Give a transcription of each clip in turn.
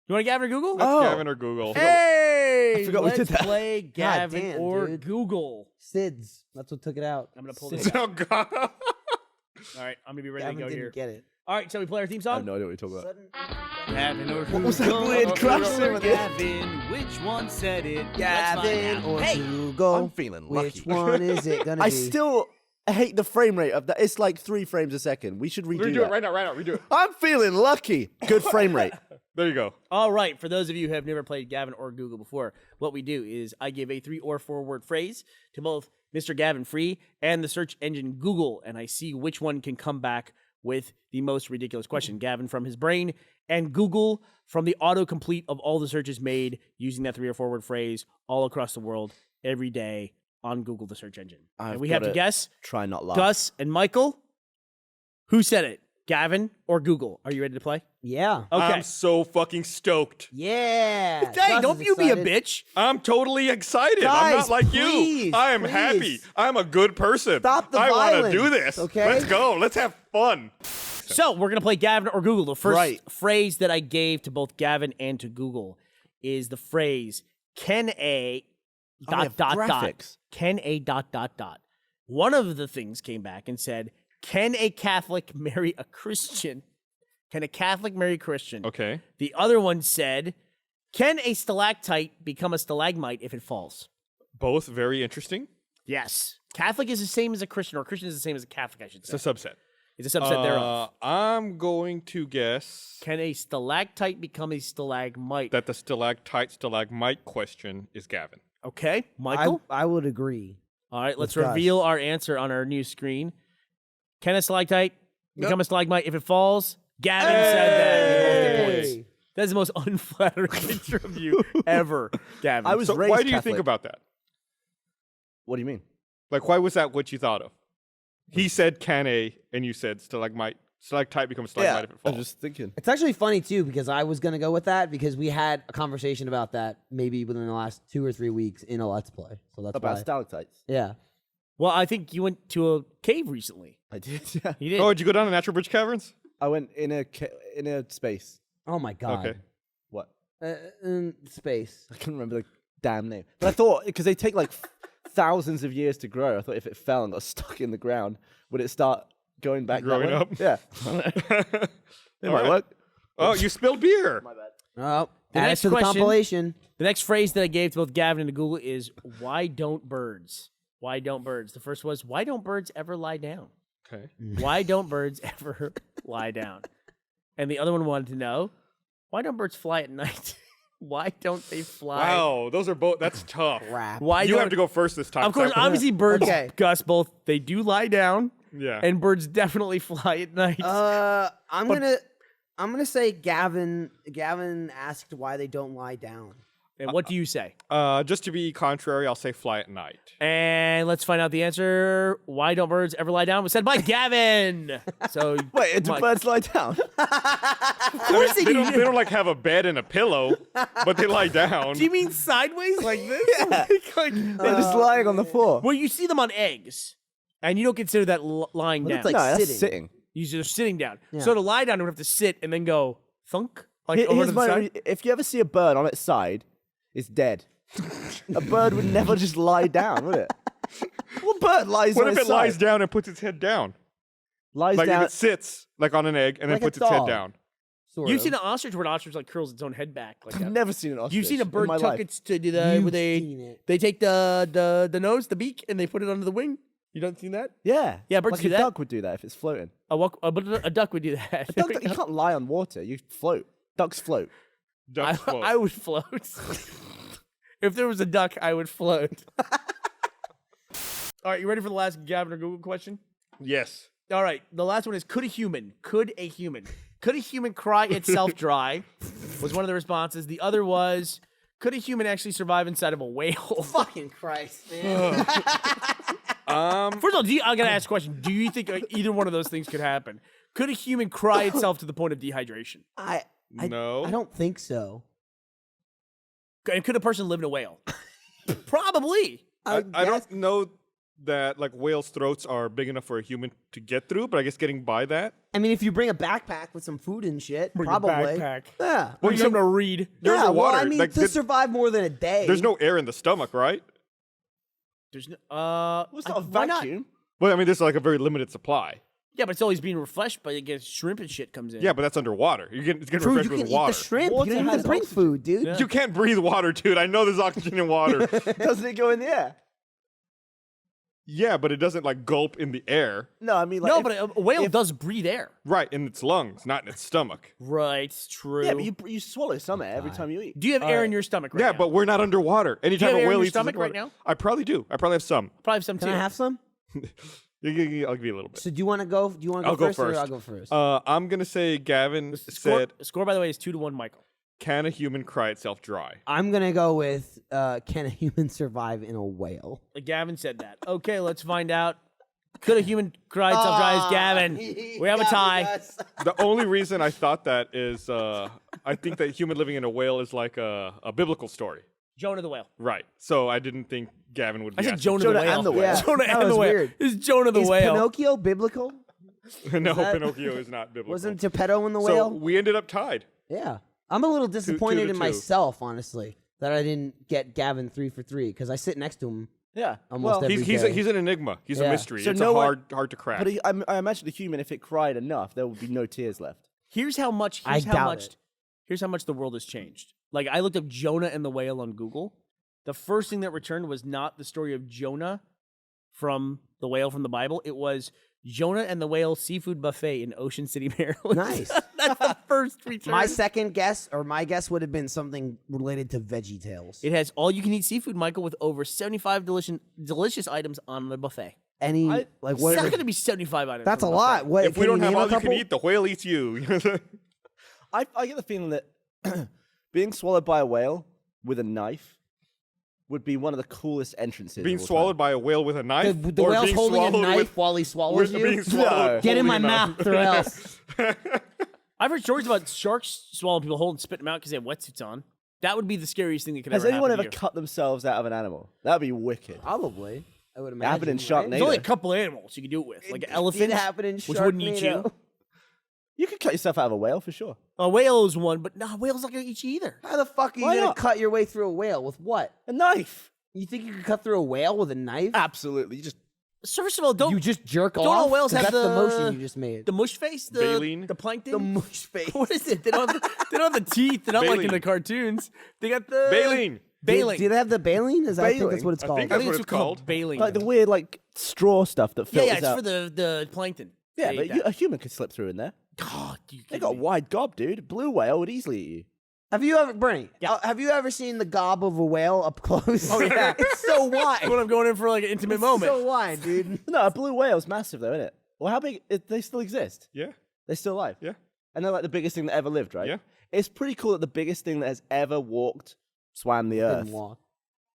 You want Gavin or Google? Let's Gavin or Google. Hey! I forgot we did that. Play Gavin damn, or dude. Google. SIDS. That's what took it out. I'm going to pull this Oh, out. God. All right, I'm going to be ready Gavin to go didn't here. get it. All right, shall we play our theme I have song? no idea what you're talking about. Gavin or What was that Google? weird crash Google or over there? Gavin, which one said it? Let's Gavin find or out. Hey! Google. I'm feeling lucky. Which one is it gonna be? I still hate the frame rate of that. It's like 3 frames a second. We should redo Redo that. it right now. Redo it. I'm feeling lucky. Good frame rate. There you go. All right, for those of you who have never played Gavin or Google before, what we do is I give a 3 or 4 word phrase to both Mr. Gavin Free and the search engine Google, and I see which one can come back with the most ridiculous question. Gavin from his brain and Google from the autocomplete of all the searches made using that 3 or 4 word phrase all across the world every day on Google, the search engine. And we have to guess, Try not laugh. Gus and Michael, who said it? Gavin or Google? Are you ready to play? Yeah. Okay. I'm so fucking stoked. Yeah. Hey, Gus don't is you be a excited. bitch. I'm totally excited. I'm Guys, not like please, you. I am please. happy. I'm a good person. Stop the I want to violence, do this. okay? Let's go. Let's have fun. So we're gonna play Gavin or Google. The first Right. phrase that I gave to both Gavin and to Google is the phrase "Can a Oh, they have graphics. Can a ... One of the things came back and said, "Can a Catholic marry a Christian? Can a Catholic marry a Christian?" Okay. The other one said, "Can a stalactite become a stalagmite if it falls?" Both very interesting. Yes. Catholic is the same as a Christian, or Christian is the same as a Catholic, I should It's say. a subset. It's a subset thereof. I'm going to guess Can a stalactite become a stalagmite? that the stalactite stalagmite question is Gavin. Okay, Michael? I would agree. All right, let's with Gus. reveal our answer on our new screen. Can a stalactite become a stalagmite if it falls? Gavin said that. You both get points. Hey. That's the most unflattering picture of you ever, Gavin. I was So raised why do you Catholic. think about that? What do you mean? Like, why was that what you thought of? He said can a, and you said stalactite becomes stalagmite if it I falls. was just thinking. It's actually funny too because I was gonna go with that because we had a conversation about that maybe within the last 2 or 3 weeks in a Let's Play. So that's About why. stalactites. Yeah. Well, I think you went to a cave recently. I did, yeah. You did. Oh, did you go down to Natural Bridge Caverns? I went in a space. Oh my god. Okay. What? In space. I can't remember the damn name. But I thought, because they take like thousands of years to grow, I thought if it fell and got stuck in the ground, would it start going back that Growing way? up? Yeah. It All might right. work. Oh, you spilled beer. Oh, The add it next to the question- compilation. The next phrase that I gave to both Gavin and to Google is, why don't birds? Why don't birds? The first was, why don't birds ever lie down? Okay. Why don't birds ever lie down? And the other one wanted to know, why don't birds fly at night? Why don't they fly? Wow, those are both. That's tough. Crap. Why You don't, have to go first this time. Of course, so I- obviously birds, Okay. Gus, both, they do lie down, Yeah. and birds definitely fly at night. I'm gonna say Gavin asked why they don't lie down. And what do you say? Just to be contrary, I'll say fly at night. And let's find out the answer. Why don't birds ever lie down? Was said by Gavin. So Wait, do birds lie down? of course They don't like have a bed and a pillow, but they lie down. Do you mean sideways like this? Yeah. Like, They're just lying on the floor. well, you see them on eggs, and you don't consider that lying But down. it's like no, that's sitting. sitting. You're sitting down. Yeah. So to lie down, you would have to sit and then go thunk like over Here's to the side. if you ever see a bird on its side, it's dead. A bird would never just lie down, would it? What bird lies What on if its it lies side? down and puts its head down? Lies Like down. if it sits like on an egg and Like then a puts its head dog. down. Sort You've of. seen an ostrich where an ostrich like curls its own head back like I've that. never seen an ostrich. You've seen a in bird my tuck life. its to do the You've where they seen it. they take the nose, the beak, and they put it under the wing. You don't see that? Yeah. Yeah, birds like do a that. duck would do that if it's floating. But a duck would do that. Duck, you can't lie on water. You float. Ducks float. Ducks float. I would float. If there was a duck, I would float. All right, you ready for the last Gavin or Google question? Yes. All right, the last one is, could a human cry itself dry? Was one of the responses. The other was, could a human actually survive inside of a whale? Fucking Christ, man. First of all, I gotta ask a question. Do you think either one of those things could happen? Could a human cry itself to the point of dehydration? No. I don't think so. And could a person live in a whale? Probably. I don't know that like whales' throats are big enough for a human to get through, but I guess getting by that. I mean, if you bring a backpack with some food and shit, Bring a probably. backpack. Yeah. Bring something to read. They're Yeah, well, underwater. I mean, like, to survive more than a day. there's no air in the stomach, right? There's no. Well, it's not a why not? vacuum. Well, I mean, there's like a very limited supply. Yeah, but it's always being refreshed by shrimp and shit comes in. Yeah, but that's underwater. It's getting True, refreshed you can with eat water. the shrimp. Water you don't even has bring oxygen. food, dude. Yeah. You can't breathe water, dude. I know there's oxygen in water. Doesn't it go in the air? Yeah, but it doesn't like gulp in the air. No, I mean like. No, if- but a whale does breathe air. Right, in its lungs, not in its stomach. Right, true. Yeah, but you swallow some air every time you eat. Do you have air in your stomach right Yeah, now? but we're not underwater. Anytime have a air in whale your eats stomach right underwater- now? I probably do. I probably have some. Probably have some Can too. I have some? I'll give you a little bit. So do you want to go? Do you want to I'll go go first, or first. I'll go first? I'm gonna say Gavin said, Score, by the way, is 2-1, Michael. "Can a human cry itself dry?" I'm gonna go with can a human survive in a whale? Gavin said that. Okay, let's find out. Could a human cry itself dry as Gavin? We have a tie. The only reason I thought that is I think that human living in a whale is like a biblical story. Jonah the whale. Right. So I didn't think Gavin would be I said asking- Jonah, Jonah the whale. and the whale. Yeah, Jonah that and the was whale. weird. This is Jonah the Is whale. Pinocchio biblical? No, that- Pinocchio is not biblical. Wasn't Geppetto in the so whale? we ended up tied. Yeah. I'm a little disappointed to in two. myself, honestly, that I didn't get Gavin 3 for 3 because I sit next to him. Yeah. Almost every He's day. he's an enigma. He's Yeah. a mystery. So It's no hard to crack. But I imagine the human, if it cried enough, there would be no tears left. Here's how much. I doubt it. Here's how much the world has changed. Like I looked up Jonah and the whale on Google. The first thing that returned was not the story of Jonah from the whale from the Bible. It was Jonah and the whale seafood buffet in Ocean City, Maryland. Nice. That's the first return. My second guess, or my guess, would have been something related to Veggie Tales. It has all you can eat seafood, Michael, with over 75 delicious items on the buffet. Any I- like It's what? not going to be 75 items. That's a on the lot. buffet. What? if we can don't have name a all you can couple? eat, the whale eats you. I get the feeling that being swallowed by a whale with a knife would be one of the coolest entrances. Being of all swallowed by a whale with a knife, The or whale's being holding a swallowed knife with, while he swallows you. being swallowed. Get in my holding a knife. mouth, or else. I've heard stories about sharks swallowing people whole and spitting them out because they have wetsuits on. That would be the scariest thing that could Has ever anyone happen ever to you. cut themselves out of an animal? That'd be wicked. Probably. I would It imagine. happened in right? Sharknado. There's only a couple animals you could do it with, like an elephant, It happened in which wouldn't eat you. Sharknado. You could cut yourself out of a whale for sure. A whale is one, but no, a whale's not going to eat you either. How the fuck are you Why gonna not? cut your way through a whale with what? A knife. You think you could cut through a whale with a knife? Absolutely. You just So first of all, don't You just jerk don't off. all whales 'Cause have that's the the- motion you just made. the mush face, the Baleen? the plankton, The mush face. What is it? They don't have the teeth. They're not like in Baleen. the cartoons. They got the Baleen. Baleen. Do they have the baleen? Is that, I think that's Baleen. what it's I called. think I that's think what it's it's called called. baleen. like the weird straw stuff that yeah, filters yeah, it's out. for the plankton. Yeah, They but eat that. a human could slip through in there. God, you They kidding got a me? wide gob, dude. Blue whale would easily eat you. Have you ever, Bernie? Yeah. Have you ever seen the gob of a whale up close? Oh, yeah. it's so wide. When I'm going in for like an intimate It's moment. so wide, dude. No, a blue whale's massive though, isn't it? Well, how big? They still exist. Yeah, They're still alive. yeah. And they're like the biggest thing that ever lived, right? Yeah. It's pretty cool that the biggest thing that has ever swam the earth, Didn't walk.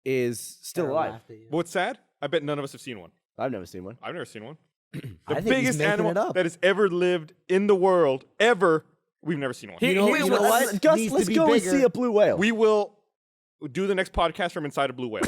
is still Or alive. laughed at you. But what's sad? I bet none of us have seen one. I've never seen one. I've never seen one. I The think he's biggest making animal it up. that has ever lived in the world, ever, we've never seen one. Here- You know, here's you know what's- what? Gus, Needs to let's be go and bigger. see a blue whale. We will do the next podcast from inside a blue whale.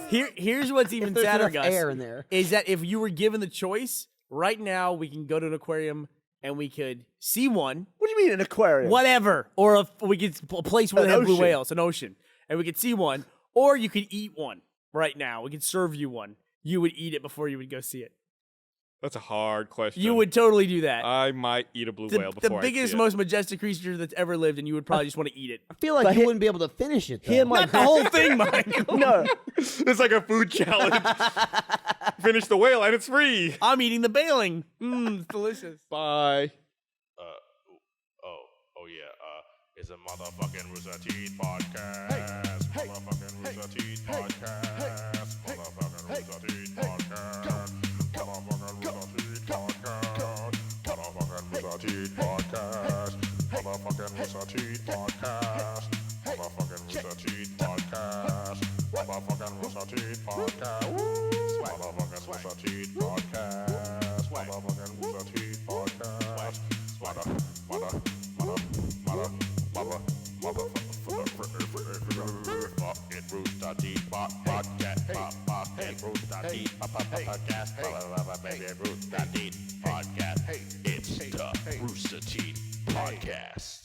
Here's what's even If there's sadder, enough Gus, air in there. is that if you were given the choice, right now we can go to an aquarium and we could see one, What do you mean an aquarium? whatever, or we could a place where An they have blue ocean. whales, an ocean, and we could see one, or you could eat one right now. We could serve you one. You would eat it before you would go see it. That's a hard question. You would totally do that. I might eat a blue the, whale the before biggest, I see it. most majestic creature that's ever lived, and you would probably just want to eat it. I feel like But you he- wouldn't be able to finish it. Though. Here my Not the whole thing, Mike. no. It's like a food challenge. Finish the whale and it's free. I'm eating the bailing. It's delicious. Bye. Oh yeah, it's a motherfucking Rooster Teeth Podcast. Motherfucking Rooster Teeth Podcast. Motherfucking Rooster Teeth Podcast. Motherfucking Rooster Teeth Podcast. Motherfucking Rooster Teeth Podcast. Motherfucking Rooster Teeth Podcast. Motherfucking Rooster Teeth Podcast. Motherfucking Rooster Teeth Podcast. Motherfucking Rooster Teeth Podcast. Motherfucking Rooster Teeth Podcast. Fucking Rooster Teeth Podcast. Teeth podcast. Baby Rooster Teeth podcast. It's the Rooster Teeth podcast.